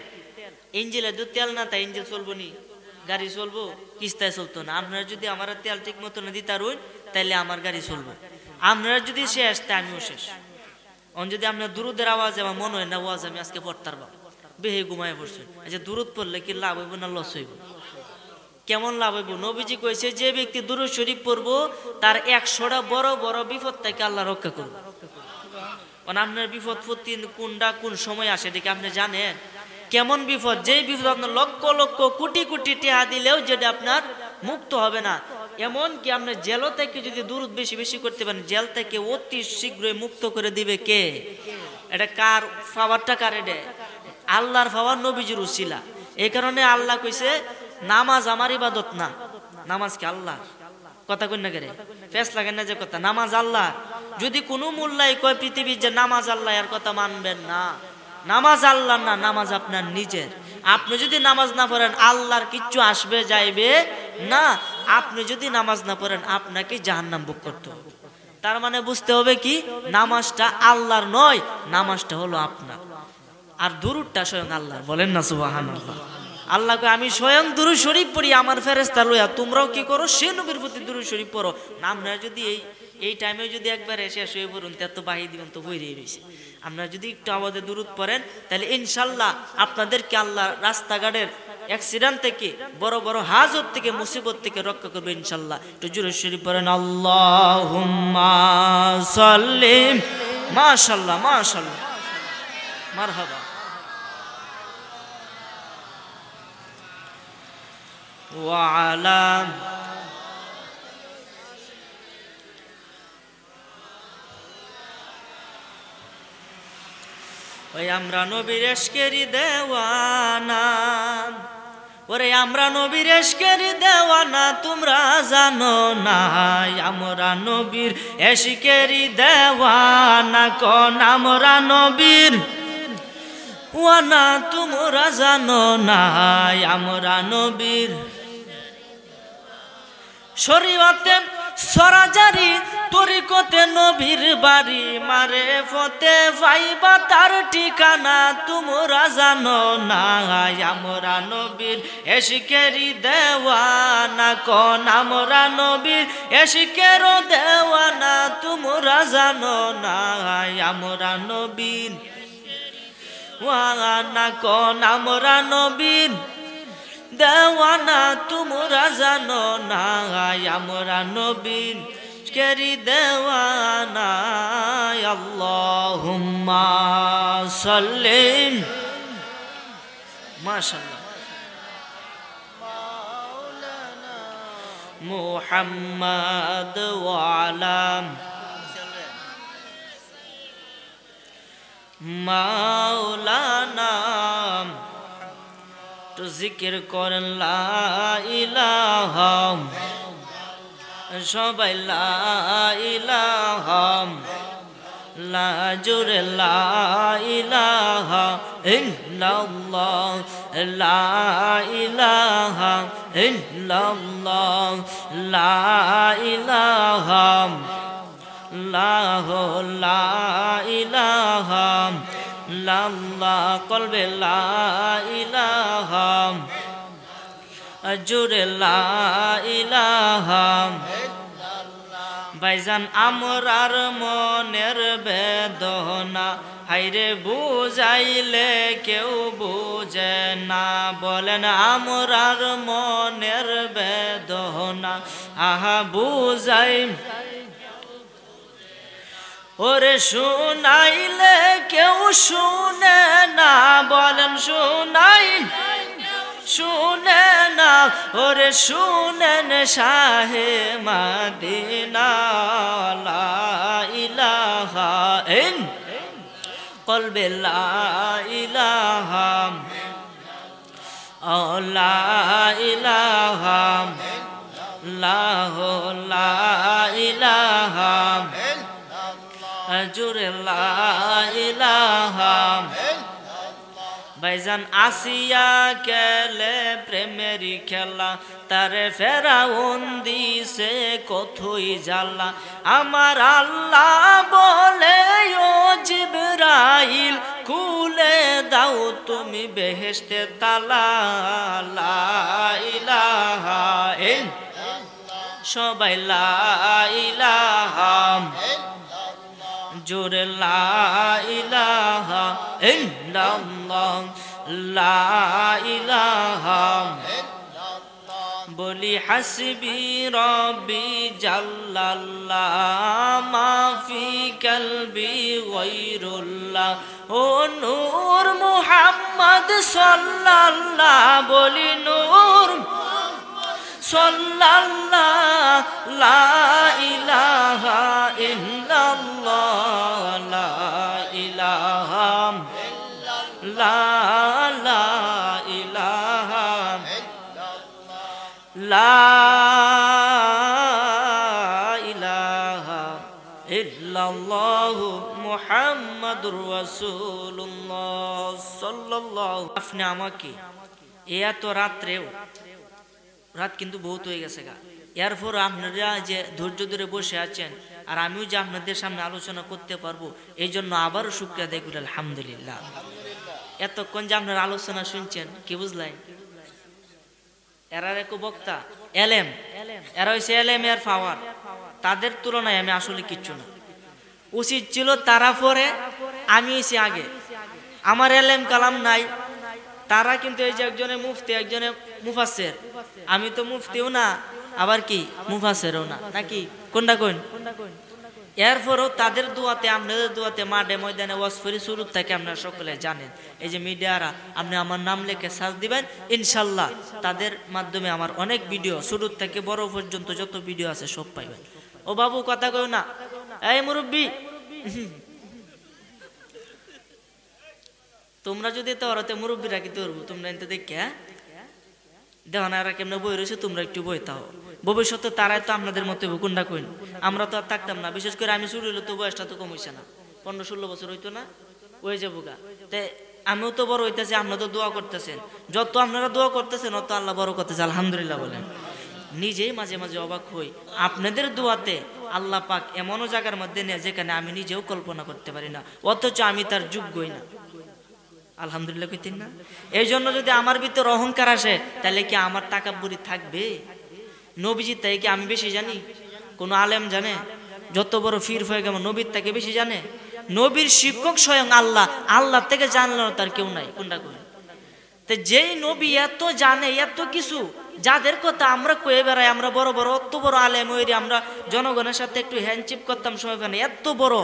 ইঞ্জিলে যদি তেল না তাই ইঞ্জিল চলবো নি, গাড়ি চলবো? কিস্তায় চলতো না। আপনারা যদি আমার তেল ঠিক মতো না দিতে পারুন, তাইলে আমার গাড়ি চলবো। আপনারা যদি শেষ, তাই আমিও শেষ। যদি আপনার দুরুদের আওয়াজ আমার মনে হয় না ওয়াজ আমি আজকে পড়তার বা বেহে ঘুমায় পড়ছেন, আচ্ছা দুরুদ পড়লে কি লাভ হইব না লস হইব? কেমন লাভ হইব? নবীজি কইছে যে ব্যক্তি দুরুদ শরীফ পড়বো তার 100টা বড় বড় বিপদ থেকে আল্লাহ রক্ষা করবে। আপনার বিপদ কোনটা কোন সময় আসে দেখে আপনি জানেন? কেমন বিপদ? যেই বিপদ আপনার লক্ষ লক্ষ কোটি কোটি টাকা দিলেও যেটা আপনার মুক্ত হবে না। এমন কি আপনি জেল থেকে যদি দুরুদ বেশি বেশি করতে পারেন, জেল থেকে অতি শীঘ্রই মুক্ত করে দিবে কে? এটা কার পাওয়ারটা? কার? এটা আল্লাহর পাওয়ার, নবীজির উসিলা। এই কারণে আল্লাহ কইছে নামাজ আমার ইবাদত না, নামাজ কি আল্লাহ। কথা কই না করে ফেস লাগে না যে কথা, নামাজ আল্লাহ। যদি কোনো মোল্লাই কয় পৃথিবীর যে নামাজ আল্লাহ, এর কথা মানবেন না। নামাজ আল্লাহ না, নামাজ আপনার নিজের। আপনি যদি নামাজ না পড়েন, আল্লাহর কিচ্ছু আসবে যাইবে না। আপনি যদি নামাজ না পড়েন, আপনাকে জাহান্নাম ভোগ করতে হবে। তার মানে বুঝতে হবে কি, নামাজটা আল্লাহর নয়, নামাজটা হলো আপনার। আর দুরুদটা স্বয়ং আল্লাহর। বলেন না সুবহানাল্লাহ। আল্লাহ কয় আমি স্বয়ং দুরুদ শরীফ পড়ি আমার ফেরেশতা লইয়া, তোমরাও কি করো? সে নবীর প্রতি দুরুদ শরীফ পড়ো। আপনারা যদি এই টাইমে যদি একবার এসে শুয়ে পড়ুন, তা তো বাহি দিবেন তো বইরেই রয়েছে। আপনারা যদি একটু আমাদের দুরুদ পড়েন, তাহলে ইনশাল্লাহ আপনাদেরকে আল্লাহ রাস্তাঘাটের অ্যাক্সিডেন্ট থেকে, বড় বড় হাজত থেকে, মুসিবত থেকে রক্ষা করবে ইনশাল্লাহ। একটু জোরে শরীফ পড়েন আল্লাহুম্মা সাল্লি। মাশাআল্লাহ মাশাআল্লাহ, মারহাবা। ওয়া আলা ওই আমরা নবীর এশকেরি দেওয়ানা, ওরে আমরা নবীর এশকেরি দেওয়ানা, তোমরা জানো না আমরা নবীর এশকেরি দেওয়ানা। কোন আমরা নবীর ওয়ানা, তোমরা জানো না আমরা নবীর। শরীয়তে সরাজারি তরিকতে নবীর বাড়ি, মারে ফতে পাইবা তার ঠিকানা, তোমরা জানো না আমরা নবীর এশকেরি দেওয়ানা। কোন আমরা নবীর এশকের দেওয়ানা, তোমরা জানো না আমরা নবীর ওয়ানা। কোন আমরা নবীর দেওয়ানা, তোমরা জানো না আমরা নবীর কেরি দেওয়ানা। আল্লাহুম্মা সাল্লি। মাশাআল্লাহ। মুহাম্মদ ওয়া আলা মাওলানা। তো জিকির করেন লা ইলাহা, সবাই লা ইলাহা, লা জোরে লা ইলাহা ইল্লাল্লাহ, লা ইলাহা ইল্লাল্লাহ, লা ইলাহা লাহু লা ইলাহা ইল্লাল্লাহ, কলবে লা ইলাহা, জোরে লা ইলাহা, ভাইজান আমরার মনের বেদনা হাইরে বুঝাইলে কেউ বুঝে না। বলেন আমরার মনের বেদনা আহা বুঝাই ওরে শুনাইলে কেউ শুনে না। বলেন শুনে না ওরে শুনেন শাহে মদিনা লা ইলাহা ইন কলবে লা ইলাহা লা ইলাহা লা ইলাহা জুরে লা ইলাহা। ভাইজান আসিয়া গেলে প্রেমেরই খেলা তারে ফেরাউন দিছে কতই জ্বালা। আমার আল্লাহ বলে ও জিবরাইল খুলে দাও তুমি বেহেশতের তালা লা ইলাহা ইল্লাল্লাহ। সবাই লা ইলাহা জোরে লা ইলাহা ইল্লাল্লাহ লা ইলাহা বলি হাসবি রব্বি জাল্লাল্লাহ মা ফি কলবি গায়রুল্লাহ। ও নূর মুহাম্মদ সাল্লাল্লাহ বলি নূর সাল্লাল্লাহ লা ইলাহা ইল্লাল্লাহ লা ইলাহা লা ইলাহা লা ইলাহা ইল্লাল্লাহ মুহাম্মাদুর রাসূলুল্লাহ সাল্লাল্লাহু। আপনি আমাকে এত রাত্রেও রাত কিন্তু বহুত হয়ে গেছে গা, এরপর আপনারা যে ধৈর্য ধরে বসে আছেন আর আমিও যে আপনাদের সামনে আলোচনা করতে পারবো এই জন্য আবারও শুকরিয়া আদায় করি আলহামদুলিল্লাহ। এতক্ষণ যে আপনারা আলোচনা শুনছেন কি বুঝলেন? এরা এক বক্তা এলেম, এরা হচ্ছে এলেম এর পাওয়ার, তাদের তুলনায় আমি আসলে কিচ্ছু না। উচিত ছিল তারা পরে আমি এসে আগে, আমার এলেম কালাম নাই। তারা কিন্তু এই যে একজনে মুফতি একজনে মুফাসসির, আমি তো মুফতিও না আবার কি মুফাসসিরও না, নাকি কোনটা কোন? এরপরও তাদের দোয়াতে আপনাদের দোয়াতে মাঠে ময়দানে ওয়াজ করি শুরু থেকে আপনারা সকলে জানেন। এই যে মিডিয়ারা আপনি আমার নাম লিখে সার্চ দিবেন ইনশাল্লাহ তাদের মাধ্যমে আমার অনেক ভিডিও শুরু থেকে বড় পর্যন্ত যত ভিডিও আছে সব পাইবেন। ও বাবু কথা কই না, এই মুরব্বী তোমরা যদি তোরাতে মুরব্বীরা কি ধরবো তোমরা এনতে দেখে দেখো না এরা কেমন বই রয়েছে, তোমরা একটু বই তাও ভবিষ্যতে তারাই তো আপনাদের মতো কোনটা কইন, আমরা তো আর থাকতাম না। বিশেষ করে আমি শুরু হইলো তো বয়সটা তো কম হইছে না, 15-16 বছর হইতো না, ওই যাবো গা। তাই আমিও তো বড় হইতেছি, আপনারা তো দোয়া করতেছেন, যত আপনারা দোয়া করতেছেন অত আল্লাহ বড় করতেছে আলহামদুলিল্লাহ বলেন। নিজেই মাঝে মাঝে অবাক হই আপনাদের দোয়াতে আল্লাহ পাক এমনও জায়গার মধ্যে নেয় যেখানে আমি নিজেও কল্পনা করতে পারি না, অথচ আমি তার যোগ্যই না। আলহামদুলিল্লাহ কইতেন না? এই জন্য যদি আমার ভিতর অহংকার আসে তাহলে কি আমার তাকাব্বুরি থাকবে? নবীজি তাই কি আমি বেশি জানি? কোন আলেম জানে? যত বড় ফির হয়ে গেল নবীর থেকে বেশি জানে? নবীর শিক্ষক স্বয়ং আল্লাহ, আল্লাহ থেকে জানলো তার কেউ নাই, কোনটা কোন? তো যেই নবী এত জানে এত কিছু, যাদের কথা আমরা কয়ে বেড়াই, আমরা বড় বড় অত বড় আলেম ওইরি, আমরা জনগণের সাথে একটু হ্যান্ডচিপ করতাম সময় পাই, এত বড়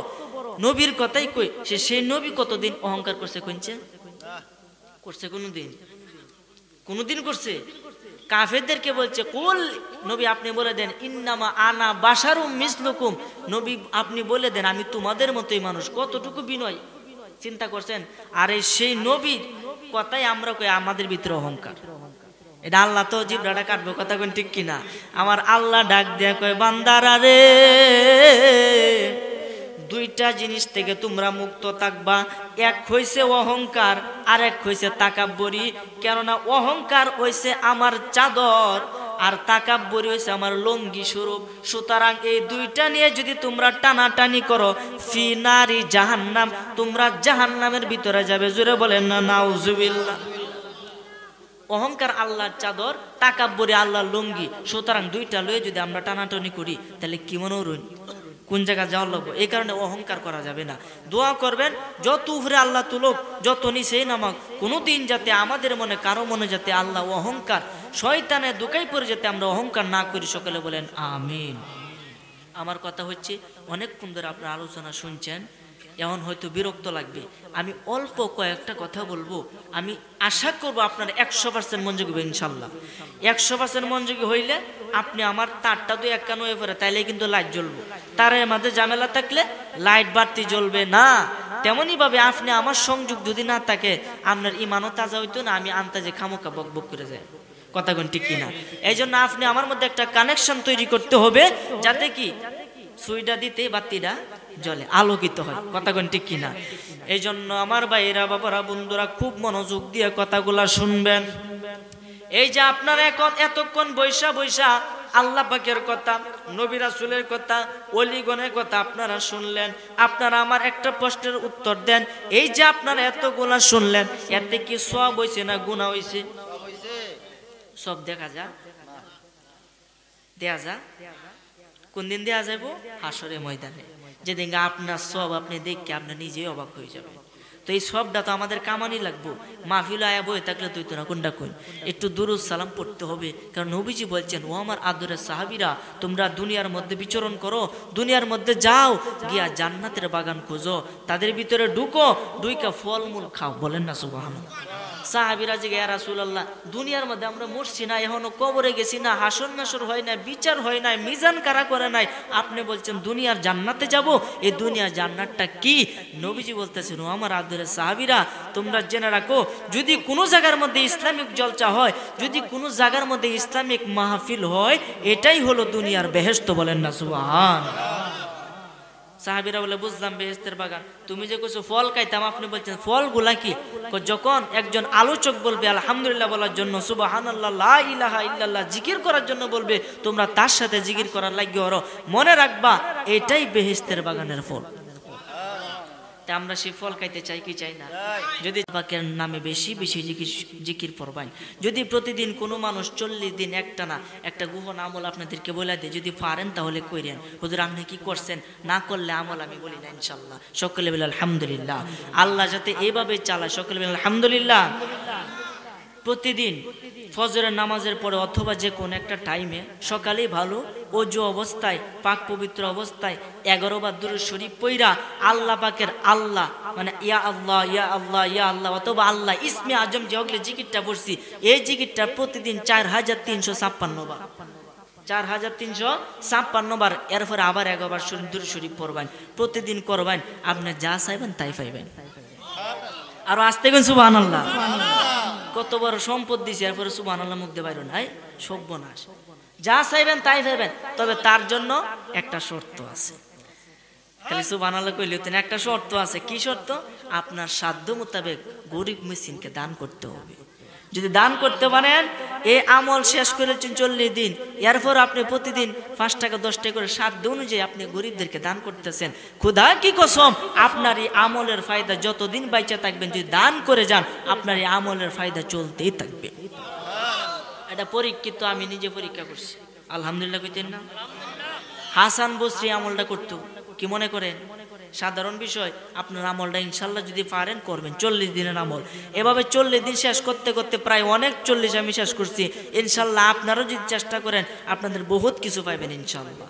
নবীর কথাই কই, সেই নবী কতদিন অহংকার করছে? কইছে করছে? কোনদিন করছে? কাফেরদেরকে বলছে কুল, নবী আপনি বলে দেন ইন্নামা আনা বাশারুম মিসলুকুম, নবী আপনি বলে দেন আমি তোমাদের মতোই মানুষ। কতটুকু বিনয় চিন্তা করছেন? আর সেই নবীর কথাই আমরা কই আমাদের ভিতরে অহংকার। এটা আল্লাহ তো জিবরাটা কাটবে, কথা কোন ঠিক কিনা? আমার আল্লাহ ডাক দেয়া কয় বান্দারা রে, দুইটা জিনিস থেকে তোমরা মুক্ত থাকবা, এক হইছে অহংকার আর এক হইছে তাকাব্বুরি। কেননা অহংকার হইছে আমার চাদর আর তাকাব্বুরি হইছে আমার লঙ্গি স্বরূপ। সুতরাং এই দুইটা নিয়ে যদি তোমরা টানাটানি করো ফি নারি জাহান্নাম, তোমরা জাহান্নামের ভিতরে যাবে। জোরে বলেন না নাউজুবিল্লাহ। অহংকার আল্লাহর চাদর, তাকাব্বুরি আল্লাহর লুঙ্গি। সুতরাং দুইটা লয়ে যদি আমরা টানাটানি করি তাহলে কি মনে হইন কোন জায়গায় যাওয়ার লাগবো। এই কারণে অহংকার করা যাবে না। দোয়া করবেন যত উপরে আল্লাহ তুলুক, যত নিচেই নামাক, কোনোদিন যাতে আমাদের মনে, কারো মনে যাতে আল্লাহ অহংকার, শয়তানে দুকাই পরে যাতে আমরা অহংকার না করি। সকলে বলেন আমিন। আমার কথা হচ্ছে অনেকক্ষণ ধরে আপনার আলোচনা শুনছেন, এখন হয়তো বিরক্ত লাগবে। আমি অল্প কয়েকটা কথা বলবো। আমি আশা করবো আপনার 100% মনোযোগী হবে ইনশাল্লাহ। 100% মনোযোগী হইলে আপনি আমার তারটা তো এক কান হয়ে পড়ে, তাইলে কিন্তু লাইট জ্বলবো। তারের মাঝে ঝামেলা থাকলে লাইট বাড়তি জ্বলবে না। তেমনই ভাবে আপনি আমার সংযোগ যদি না থাকে, আপনার ইমানও তাজা হইতো না, আমি আন্তাজে খামোকা বক বক করে যাই। কথা কোন ঠিক কিনা? এই জন্য আপনি আমার মধ্যে একটা কানেকশন তৈরি করতে হবে, যাতে কি সুইটা দিতে বাতিটা জ্বলে, আলোকিত হয়। কথা কোন ঠিক কিনা? এই জন্য আমার ভাইয়েরা, বাবারা, বন্ধুরা খুব মনোযোগ দিয়ে কথাগুলা শুনবেন। এই যে আপনারা এখন এতক্ষণ বৈশা বৈশা আল্লাহ পাকের কথা, নবী রাসূলের কথা, ওলিগণের কথা আপনারা শুনলেন। আপনারা আমার একটা প্রশ্নের উত্তর দেন। এই যে আপনারা এতগুলা শুনলেন, এতে কি সওয়াব হইছে না গুনাহ হইছে? সব দেখা যা, দেয়া যা। কোন দিন দেয়া যাইব? হাসরের ময়দানে, যেদিন আপনার সব আপনি দেখে আপনি নিজেই অবাক হয়ে যাবেন। তো এই সবটা তো আমাদের কামানি লাগবো। মাহফিল আয়া বই থাকলে তুই তো না, কোনটা কই একটু দুরূদ সালাম পড়তে হবে। কারণ নবীজি বলছেন, ও আমার আদরের সাহাবীরা, তোমরা দুনিয়ার মধ্যে বিচরণ করো, দুনিয়ার মধ্যে যাও, গিয়া জান্নাতের বাগান খোঁজো, তাদের ভিতরে ঢুকো, দুইটা ফলমূল খাও। বলেন না সুবহানাল্লাহ। সাহাবীরা যে ইয়া রাসূলুল্লাহ, দুনিয়ার মধ্যে আমরা মরছি না, এখনো কবরে গেছি না, হাসর নাসর হয় না, বিচার হয় না, মিজান কারা করে নাই, আপনি বলছেন দুনিয়ার জান্নাতে যাব। এই দুনিয়ার জান্নাতটা কি? নবীজি বলতেছেন, ও আমার আদরের সাহাবীরা, তোমরা জেনে রাখো, যদি কোনো জায়গার মধ্যে ইসলামিক জলসা হয়, যদি কোনো জায়গার মধ্যে ইসলামিক মাহফিল হয়, এটাই হলো দুনিয়ার বেহেশত। বলেন না সুবহানাল্লাহ। সাহাবীরা বলে, বুঝলাম বেহেশতের বাগান। তুমি যে কইছো ফল খাইতাম, আপনি বলছেন ফলগুলা কি? যখন একজন আলোচক বলবে আলহামদুলিল্লাহ বলার জন্য, সুবহানাল্লাহ, লা ইলাহা ইল্লাল্লাহ জিকির করার জন্য বলবে, তোমরা তার সাথে জিকির করার লাগিয়ে হরো। মনে রাখবা, এটাই বেহেশতের বাগানের ফল। আমরা সেই ফল খাইতে চাই কি চাই না? যদি পাকের নামে বেশি বেশি জিকির পড়বেন। যদি প্রতিদিন কোনো মানুষ 40 দিন একটানা একটা গোপন আমল আপনাদেরকে বলে দেয়, যদি পারেন তাহলে কইরেন। হুজুর আপনি কি করছেন? না করলে আমল আমি বলি না ইনশাআল্লাহ। সকলে বলে আলহামদুলিল্লাহ। আল্লাহ যাতে এইভাবে চালায়, সকলে বলে আলহামদুলিল্লাহ। প্রতিদিন ফজরের নামাজের পরে অথবা যে কোন একটা টাইমে, সকালেই ভালো, ওযু অবস্থায়, পাক পবিত্র অবস্থায় 11 বার দুরূদ শরীফ পড়া আল্লাহ পাকের আল্লাহ মানে ইয়া আল্লাহ ইয়া আল্লাহ ইয়া আল্লাহ অথবা আল্লাহ ইসমে আজম যে হগলে জিকিরটা পড়ছি, এই জিকিরটা প্রতিদিন 4356 বার, 4356 বার। এরপর আবার 11 বার দুরূদ শরীফ পড়বেন, প্রতিদিন করবেন। আপনি যা চাইবেন তাই পাইবেন। আর আসতে গেন সুবহানাল্লাহ। কত বড় সম্পদ দিছে, এরপরে সুবহানাল্লাহ মুখ দিয়ে বাইর নাই, সর্বনাশ। যা চাইবেন তাই পাইবেন, তবে তার জন্য একটা শর্ত আছে। খালি সুবহানাল্লাহ কইলে তো একটা শর্ত আছে। কি শর্ত? আপনার সাধ্য মোতাবেক গরিব মিসকিনকে দান করতে হবে। যদি দান করতে পারেন, এই আমল শেষ করেছেন 40 দিন, এরপর আপনি প্রতিদিন 5 টাকা 10 টাকা করে সাধ্য অনুযায়ী আপনি গরিবদেরকে দান করতেছেন। খোদা কি কসম, আপনার এই আমলের ফায়দা যতদিন বাইচা থাকবেন, যদি দান করে যান, আপনার এই আমলের ফায়দা চলতেই থাকবে। এটা পরীক্ষিত, আমি নিজে পরীক্ষা করছি। আলহামদুলিল্লাহ কইতেন না? হাসান বসরি আমলটা করতো। কি মনে করেন? সাধারণ বিষয়। আপনার আমলটা ইনশাল্লাহ যদি পারেন করবেন। 40 দিনের আমল, এভাবে 40 দিন শেষ করতে করতে প্রায় অনেক 40 আমি শেষ করছি। ইনশাল্লাহ আপনারাও যদি চেষ্টা করেন, আপনাদের বহুত কিছু পাইবেন ইনশাল্লাহ।